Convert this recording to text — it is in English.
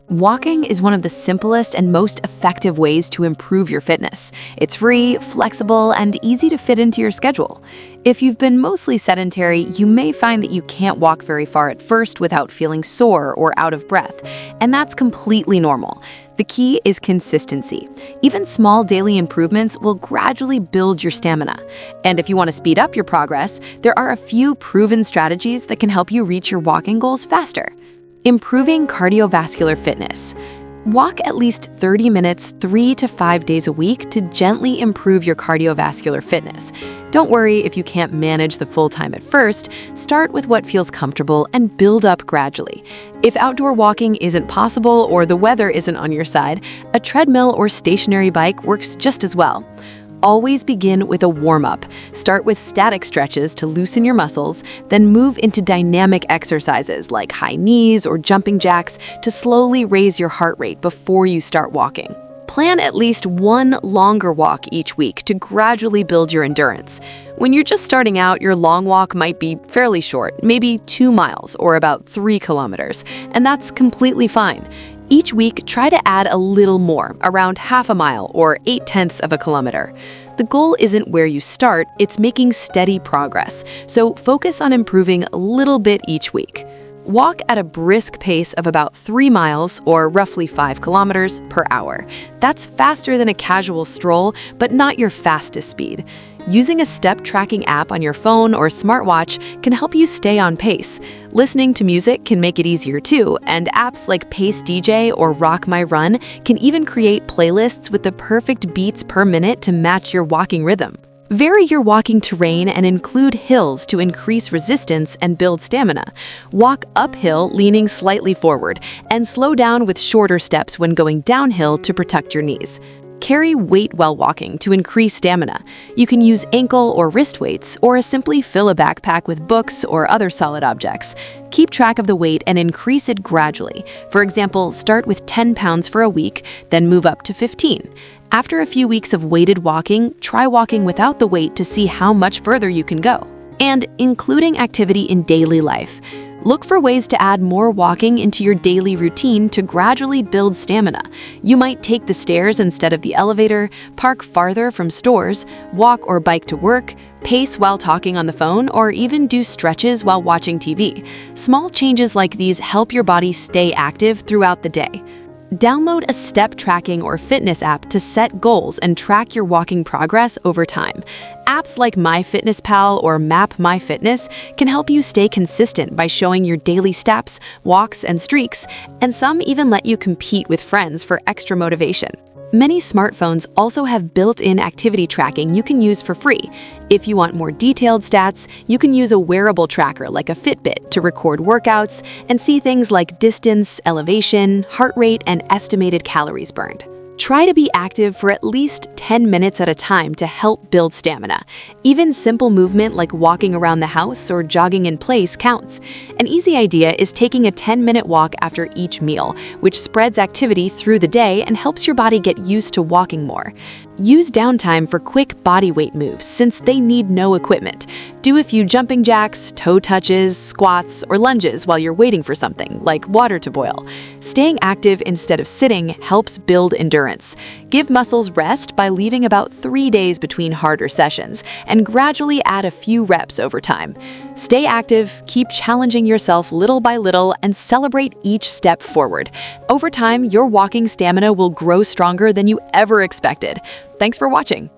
Walking is one of the simplest and most effective ways to improve your fitness. It's free, flexible, and easy to fit into your schedule. If you've been mostly sedentary, you may find that you can't walk very far at first without feeling sore or out of breath, and that's completely normal. The key is consistency. Even small daily improvements will gradually build your stamina. And if you want to speed up your progress, there are a few proven strategies that can help you reach your walking goals faster. Improving cardiovascular fitness. Walk at least 30 minutes 3 to 5 days a week to gently improve your cardiovascular fitness. Don't worry if you can't manage the full time at first. Start with what feels comfortable and build up gradually. If outdoor walking isn't possible or the weather isn't on your side, a treadmill or stationary bike works just as well. Always begin with a warm-up. Start with static stretches to loosen your muscles, then move into dynamic exercises like high knees or jumping jacks to slowly raise your heart rate before you start walking. Plan at least one longer walk each week to gradually build your endurance. When you're just starting out, your long walk might be fairly short, maybe 2 miles or about 3 kilometers, and that's completely fine. Each week, try to add a little more, around half a mile or 0.8 of a kilometer. The goal isn't where you start, it's making steady progress, so focus on improving a little bit each week. Walk at a brisk pace of about 3 miles or roughly 5 kilometers per hour. That's faster than a casual stroll, but not your fastest speed. Using a step tracking app on your phone or smartwatch can help you stay on pace. Listening to music can make it easier too, and apps like Pace DJ or Rock My Run can even create playlists with the perfect beats per minute to match your walking rhythm. Vary your walking terrain and include hills to increase resistance and build stamina. Walk uphill leaning slightly forward, and slow down with shorter steps when going downhill to protect your knees. Carry weight while walking to increase stamina. You can use ankle or wrist weights, or simply fill a backpack with books or other solid objects. Keep track of the weight and increase it gradually. For example, start with 10 pounds for a week, then move up to 15. After a few weeks of weighted walking, try walking without the weight to see how much further you can go. And including activity in daily life. Look for ways to add more walking into your daily routine to gradually build stamina. You might take the stairs instead of the elevator, park farther from stores, walk or bike to work, pace while talking on the phone, or even do stretches while watching TV. Small changes like these help your body stay active throughout the day. Download a step tracking or fitness app to set goals and track your walking progress over time. Apps like MyFitnessPal or MapMyFitness can help you stay consistent by showing your daily steps, walks, and streaks, and some even let you compete with friends for extra motivation. Many smartphones also have built-in activity tracking you can use for free. If you want more detailed stats, you can use a wearable tracker like a Fitbit to record workouts and see things like distance, elevation, heart rate, and estimated calories burned. Try to be active for at least 10 minutes at a time to help build stamina. Even simple movement like walking around the house or jogging in place counts. An easy idea is taking a 10-minute walk after each meal, which spreads activity through the day and helps your body get used to walking more. Use downtime for quick body weight moves since they need no equipment. Do a few jumping jacks, toe touches, squats, or lunges while you're waiting for something, like water to boil. Staying active instead of sitting helps build endurance. Give muscles rest by leaving about 3 days between harder sessions, and gradually add a few reps over time. Stay active, keep challenging yourself little by little, and celebrate each step forward. Over time, your walking stamina will grow stronger than you ever expected. Thanks for watching.